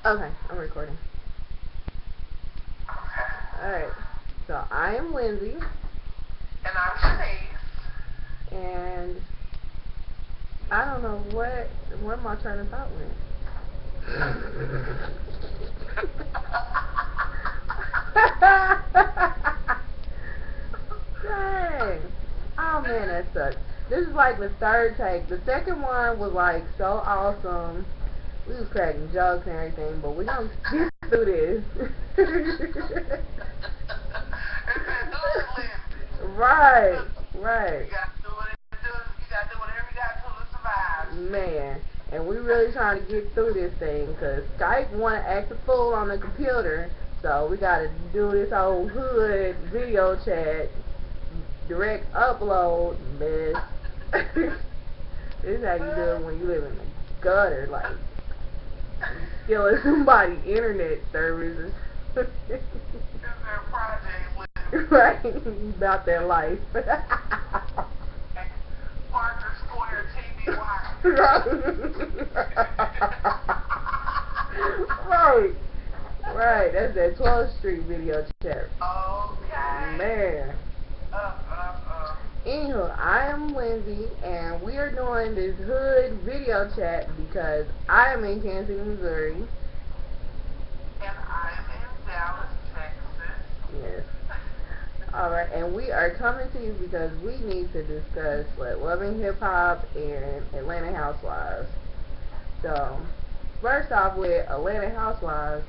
Okay, I'm recording. Okay. Alright. So I am Lindsay. And I'm Shanice. And I don't know where my train of thought went. Dang. Oh man, that sucks. This is like the third take. The second one was like so awesome. We was cracking jokes and everything, but we gonna get through this. Right, right. You gotta do what it do. You gotta do whatever you gotta do to survive. Man, and we really trying to get through this thing because Skype want to act a fool on the computer, so we got to do this old hood video chat, direct upload mess. This is how you do it when you live in the gutter, like stealing somebody's internet services. It's their project with Right, about their life. Parker Square TV wire. Right, right. That's that 12th Street video chat. Okay. Man. Uh. Anywho, I am Lindsay, and we are doing this hood video chat because I am in Kansas City, Missouri. And I'm in Dallas, Texas. Yes. Alright, and we are coming to you because we need to discuss Loving Hip Hop and Atlanta Housewives. So, first off with Atlanta Housewives,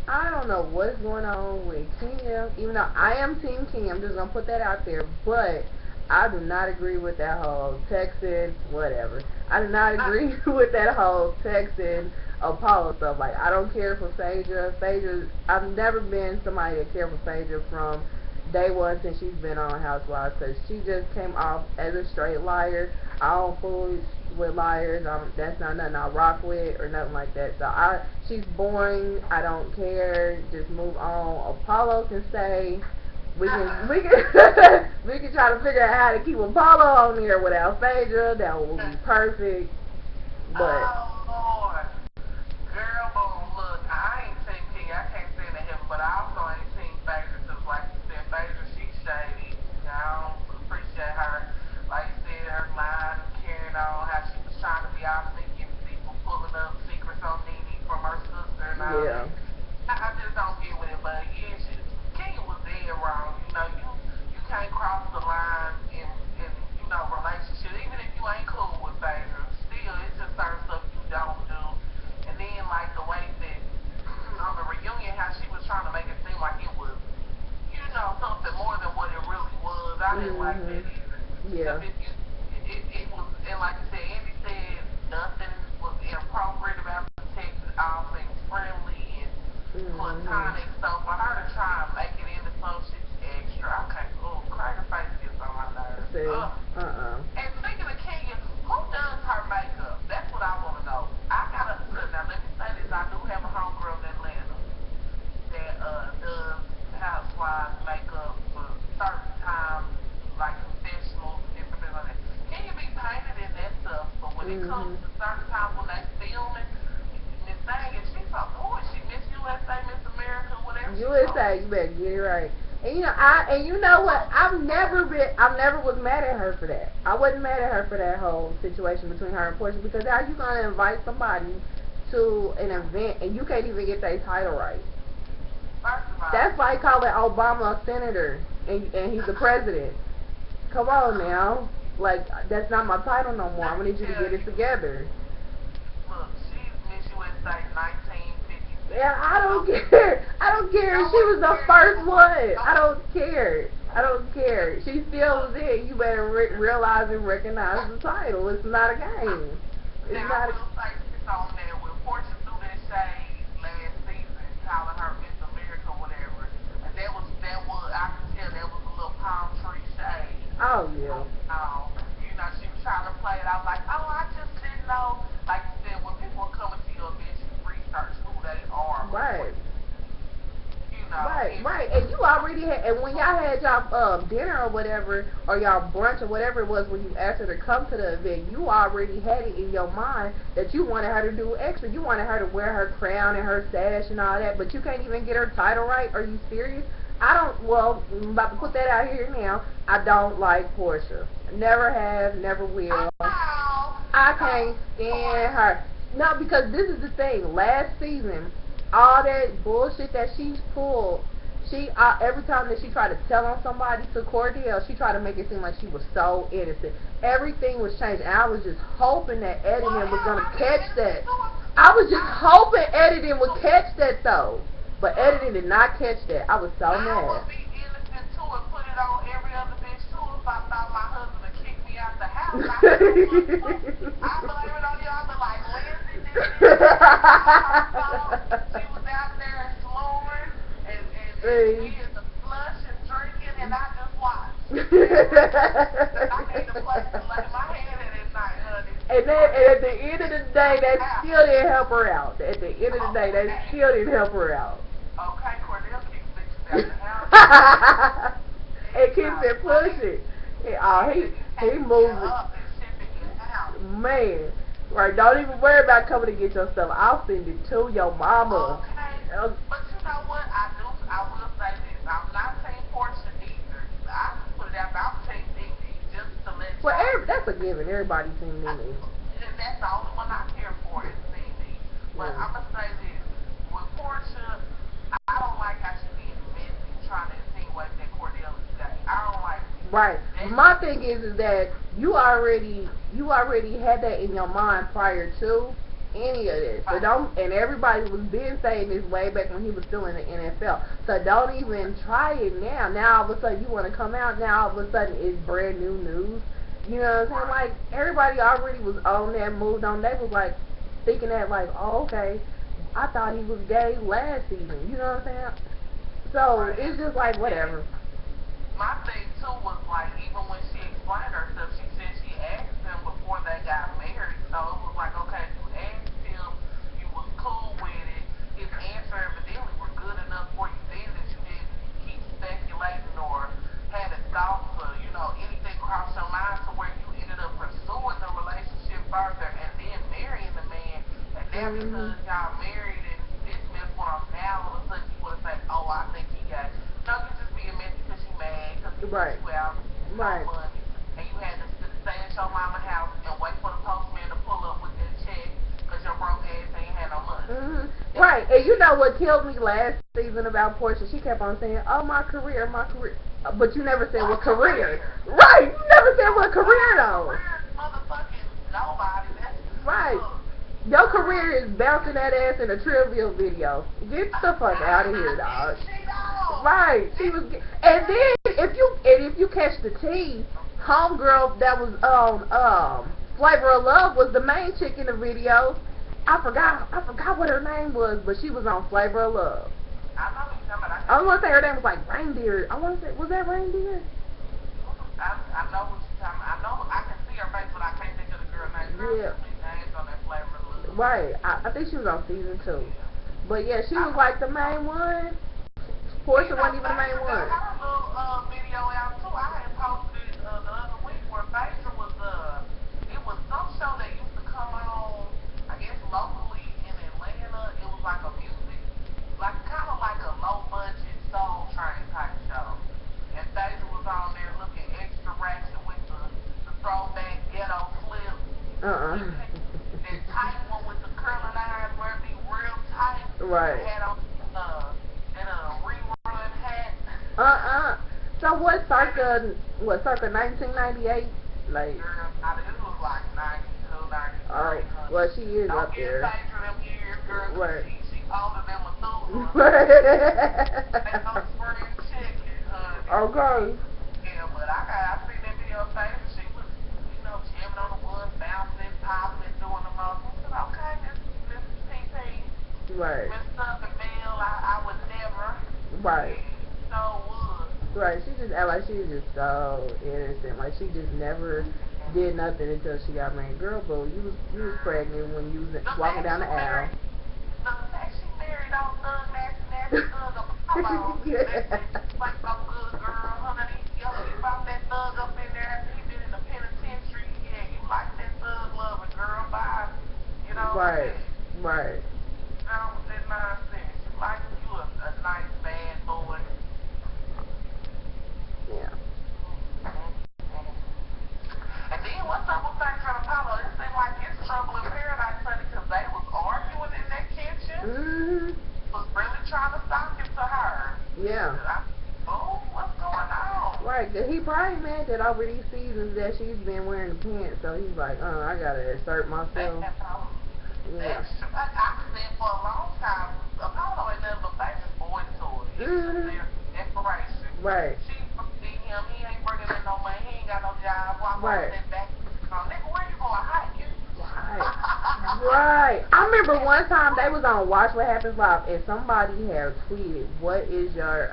I don't know what's going on with Kim, even though I am Team Kim, I'm just going to put that out there, but I do not agree with that whole Texan, whatever. I do not agree with that whole Texan Apollo stuff. Like, I don't care for Phaedra. I've never been somebody that cared for Phaedra from day one since she's been on Housewives, because she just came off as a straight liar. I don't fool with liars. That's not nothing I rock with or nothing like that. So she's boring. I don't care. Just move on. Apollo can stay. We can we can try to figure out how to keep Apollo on here without Phaedra. That would be perfect. But oh Lord. Girl, boom, look, I ain't seen King. I can't stand him, but I also ain't seen Phaedra, because like you said, Phaedra, she's shady. I don't appreciate her. Like you said, her line carrying on, how she was trying to be all sneaky, people pulling up secrets on Nene from her sister and all yeah. that. I just don't get with it, but yeah, King was dead wrong. You can't cross the line in relationship, even if you ain't cool with Phaedra. Still, it's just certain stuff you don't do. And then, like, the way that on the reunion, how she was trying to make it seem like it was, something more than what it really was. I didn't like that either. Yeah. It was, and like you said, Andy said nothing was inappropriate about the text, all things friendly and platonic. So for her to try and make it into some shit extra, I can't, cracker face gets on my nerves. See, And speaking of Kenya, who does her makeup? That's what I want to know. Now let me say this, I do have a homegirl in Atlanta that does housewives makeup for certain times, like confessionals and different things like that. Can you be painted in that stuff? But when it comes to certain times when they filming, Miss Thing, and she's like, oh, she Miss USA, Miss America, whatever. USA, you better get it right. And you know what? I've never was mad at her for that. I wasn't mad at her for that whole situation between her and Portia, because how you gonna invite somebody to an event and you can't even get their title right? That's like calling Obama a senator and he's the president. Come on now. Like, that's not my title no more. I'm gonna need you to get it together. Look, she's Miss USA 1950. Yeah, I don't care. I don't care. She was the first one. I don't care. I don't care. She still was it. You better realize and recognize the title. It's not a game. It's not. I will say this on there. When Portia threw that shade last season, calling her Miss America, whatever, and that was I could tell that was a little palm tree shade. Oh yeah. She was trying to play it. I was like, oh, I just didn't know. Like you said, when people are coming to your event, you research who they are. Right. Right. And you already had, and when y'all had y'all dinner or whatever, or y'all brunch or whatever it was when you asked her to come to the event, you already had it in your mind that you wanted her to do extra. You wanted her to wear her crown and her sash and all that, but you can't even get her title right. Are you serious? I don't, well, I'm about to put that out here now. I don't like Portia. Never have, never will. I can't stand her. No, because this is the thing. Last season, all that bullshit that she's pulled, she every time that she tried to tell on somebody to Cordell, she tried to make it seem like she was so innocent. Everything was changed, and I was just hoping that editing was gonna catch that. I was just hoping editing would catch that though, but editing did not catch that. I was so mad. I would be innocent too and put it on every other bitch too if I thought my husband would kick me out the house. I blame it on y'all, but like Lindsay did it. She was out there snoring and we is a flush and drinking and I just watched. I need to play to lay my head in at night, honey. And at the end of the day, that still didn't help her out. At the end of the day, that still didn't help her out. Okay, Cordell keeps bitches out the house. And keeps it pushing. He moves it. Man. Right, don't even worry about coming to get your stuff. I'll send it to your mama. Okay. But you know what? I will say this. I'm not saying Portia either. I just put it out there. I'm saying Nene just to let you know. That's a given. Everybody's seen Nene. That's the only one I care for is Nene. But I'm going to say this. With Portia, I don't like how she being messy trying to insinuate that Cordell is gay. I don't like it. Right. My thing is that you already had that in your mind prior to any of this. So and everybody was been saying this way back when he was still in the NFL. So don't even try it now. Now all of a sudden you want to come out. Now all of a sudden it's brand new news. You know what I'm saying? Like everybody already was on that, moved on. They was like thinking that like, oh okay, I thought he was gay last season. You know what I'm saying? So it's just like whatever. My thing too was like even when she explained herself, she said she asked him before they got married. So it was like, okay, you asked him, you was cool with it. His answer evidently were good enough for you then that you didn't keep speculating or had a thought or anything cross your mind to where you ended up pursuing the relationship further and then marrying the man. And then because y'all married and this mess went on, now all of a sudden you would have said, oh, I think he got. No, you just being messy because you mad, because you well, money, and you had to stay at your mama's house and wait for the postman to pull up with that check because your broke ass ain't had no money. Right, and you know what killed me last season about Portia? She kept on saying, oh, my career. But you never said what career. Right, you never said what career, though. Motherfucking nobody. Right. Your career is bouncing that ass in a trivial video. Get the fuck out of here, dog. Right. She was, and then if you catch the tea, homegirl that was on Flavor of Love was the main chick in the video. I forgot what her name was, but she was on Flavor of Love. I want to say her name was like Reindeer. I want to say, was that Reindeer? I know what you're talking about. I know, I can see her face, but I can't think of the girl name. Yeah. Names on that Flavor of Love. Right. I think she was on season 2. But yeah, she was like the main one. Portia wasn't even the main one. I had a little video out too. I had posted the other week where Phaedra was it was some show that used to come on, I guess locally in Atlanta. It was like a music, like kind of like a low budget Soul Train type show. And Phaedra was on there looking extra ratchet with the throwback ghetto flip. That tight one with the curling irons where it be real tight. Right. Had on rerun hat. So what, circa 1998? Like. Girl, it was like 92, 93. Alright. Well, she is up there. Don't get them years, girl. Right. She older than Methuselah. That's no spring chicken, honey. Okay. Yeah, but I seen that video of Phaedra. She was, jamming on the wood, bouncing, popping, doing the most. I said, okay, this is PP. Right. Miss Southern Belle, I would never. Right. So would. Right. She just act like she was just so innocent. Like she just never did nothing until she got married. Girl, boo, you was pregnant when you was walking down the aisle. The fact she married on Thug Nasty Thug Come on. Yeah. That's like no good girl, honey. Yo, you brought that thug up in there. He been in the penitentiary. Yeah, you like that thug loving girl. Bye. You know what I'm Right. saying? Right. Down with that nonsense. You like you a nice bad boy. Yeah. And then what's up with things from Apollo? It seemed like it's trouble in paradise, honey, because they was arguing in that kitchen. Mhm. Was really trying to stop him to her. Yeah. Oh, what's going on? Right. 'Cause he probably mad that over these seasons that she's been wearing the pants, so he's like, I gotta assert myself. Yeah. I said for a long time, Apollo ain't nothing but favorite boy to it. He's just their inspiration. Right. She see him, he ain't bringing in no money, he ain't got no job. Why Right. sit back? Nigga, where you going? Hiking? Right. Right. I remember one time they was on Watch What Happens Live and somebody had tweeted, "What is your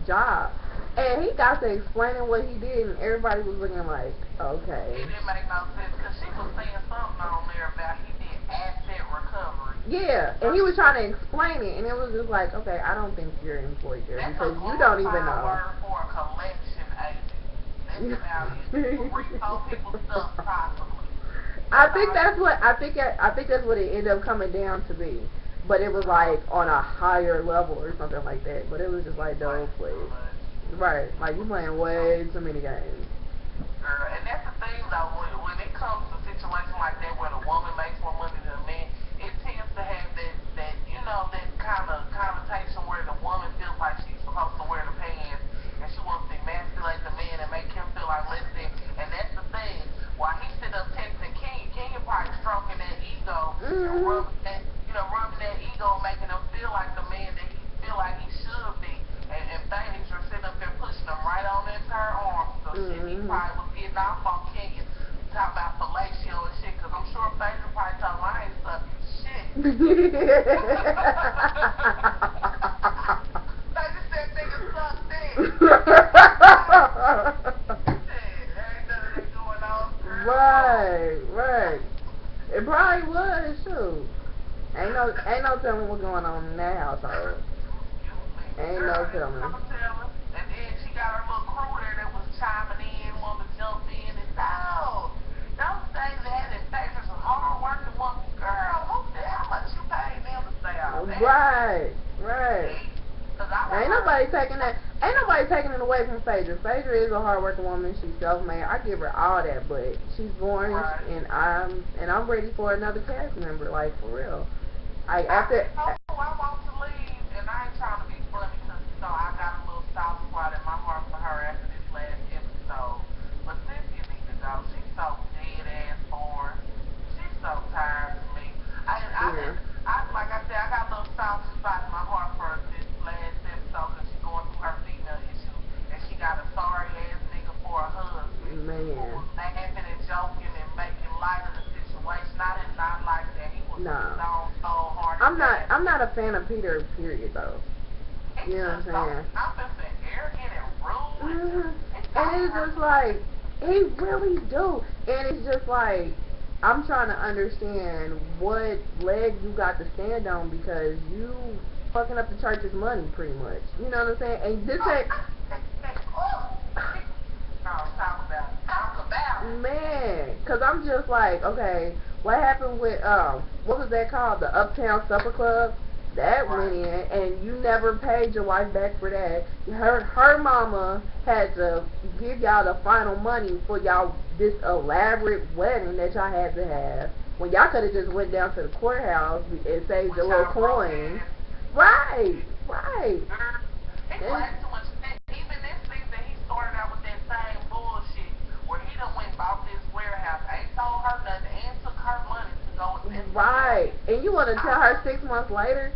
job?" And he got to explaining what he did, and everybody was looking like, okay. It didn't make no sense because she was saying something on there about he did asset recovery. Yeah, and he was trying to explain it, and it was just like, okay, I don't think you're employed there because you don't even know. That's a word for a collection agent. That's about it. Repo people's stuff possibly. I think that's what I think that's what it ended up coming down to be. But it was like on a higher level or something like that. But it was just like, don't play. Right, like you playing way too many games. Girl, and that's the thing though, when it comes to situations like that where the woman makes more money than the man, it tends to have that you know, that kind of connotation where the woman feels like she's supposed to wear the pants and she wants to emasculate the man and make him feel like less than. And that's the thing. While he sit up texting Kenya probably stroking that ego and rubbing that ego and making him feel like the man that he feel like he should be. And things are sitting up there pushing them right on into her arms. So shit, he probably was getting off on Kenya, talking about fellatio and shit, because I'm sure Phaedra probably told him I ain't sucking shit. They just said niggas suck dick. Shit, there ain't none of that going on. Right, right. It probably was, too. Ain't no telling what's going on in that household. Ain't no telling. And then she got her little crew there that was chiming in, wanting to jump in, and no, don't say that. And Phaedra's a hard-working woman. Girl, how much you paid them to say all that? Right, right. Ain't nobody taking it away from Phaedra. Phaedra is a hard-working woman. She's self-made. I give her all that, but she's boring, right. and I'm ready for another cast member, like for real. I want to leave, and I ain't trying to be funny because, I got a little soft spot in my heart for her after this last episode. But Cynthia needs to go. She's so dead-ass bored. She's so tired of me. Like I said, I got a little soft spot in my heart for this last episode because she's going through her female issue, and she got a sorry-ass nigga for a husband. Man. Who was laughing and joking and making light of the situation. I did not like that. He was so hard. I'm not a fan of Peter, period, though. You know what I'm saying? I'm just arrogant and rude. And it's just like, he really do. And it's just like, I'm trying to understand what leg you got to stand on because you fucking up the church's money, pretty much. You know what I'm saying? And this ain't... Man, because I'm just like, okay, what happened with, what was that called? The Uptown Supper Club? That went in, and you never paid your wife back for that. Her mama had to give y'all the final money for y'all this elaborate wedding that y'all had to have. When y'all could have just went down to the courthouse and saved a little coin. Right, right. Even this season, he started out with that same bullshit where he done went and bought this warehouse, ain't told her nothing, and took her money to go with this. Right, and you want to tell her 6 months later?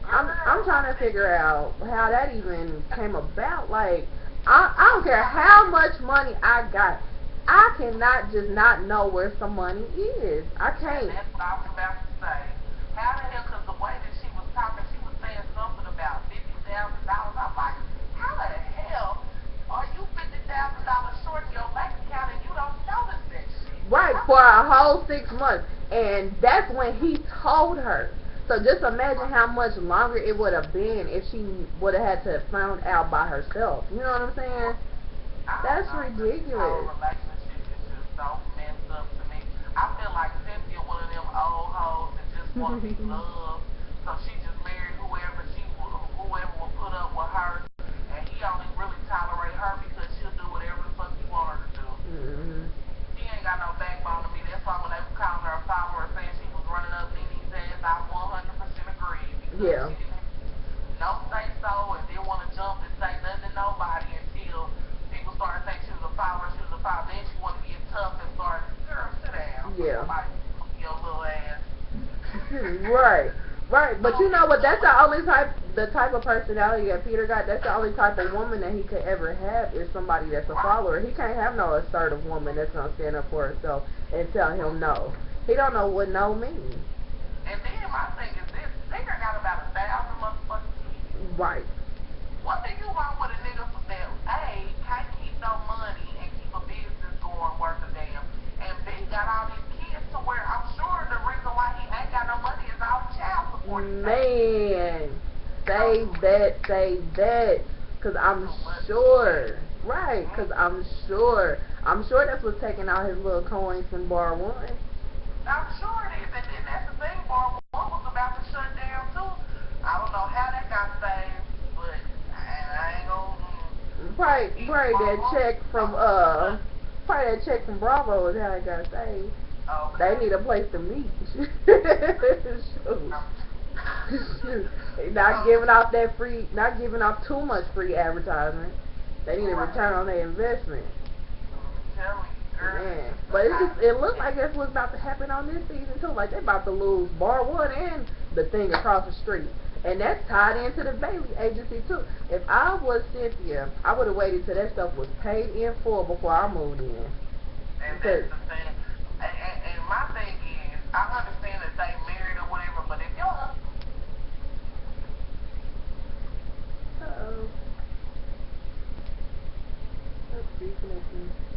I'm trying to figure out how that even came about. Like, I don't care how much money I got. I cannot just not know where some money is. I can't. That's what I was about to say. How the hell, because the way that she was talking, she was saying something about $50,000. I'm like, how the hell are you $50,000 short in your bank account and you don't notice that shit? Right, for a whole 6 months. And that's when he told her. So just imagine how much longer it would have been if she would have had to have found out by herself. You know what I'm saying? That's ridiculous. Our relationship is just so messed up to me. I feel like Cynthia one of them old hoes that just want to be loved. So she just married whoever will put up with her, and he only really tolerate her because she'll do whatever the fuck he want her to do. She ain't got no backbone to me. That's why when they were calling her a follower saying she was running up Nene's ass, I 100% agree. Yeah. She didn't no say so and didn't want to jump and say nothing to nobody until people started saying she was a follower, she was a follower. Then she wanted to get tough and started, girl, sit down. Yeah. Like, your little ass. Right. Right. But you know what? That's the type of personality that Peter got. That's the only type of woman that he could ever have is somebody that's a follower. He can't have no assertive woman that's gonna stand up for herself and tell him no. He don't know what no means. And then my thing is this: nigga got about 1,000 motherfucking kids. Right. What do you want with a nigga that A, can't keep no money and keep a business going worth a damn, and B, got all these kids to where I'm sure the reason why he ain't got no money is all child support. Man, say that, cause I'm sure, right? Cause I'm sure that's what's taking out his little coins from Bar One. I'm sure it is, and then that's the thing. Bar One was about to shut down too. I don't know how that got saved, but I ain't gonna. Probably that check from Bravo is how it got saved. Okay. They need a place to meet. Not giving off too much free advertisement. They need a return on their investment. Man. But it looks like that's what's about to happen on this season too. Like they're about to lose Bar One and the thing across the street. And that's tied into the Bailey agency too. If I was Cynthia, I would have waited till that stuff was paid in full before I moved in. And that's the thing. And my thing is, I understand that they married or whatever, but if you're let's reconnect.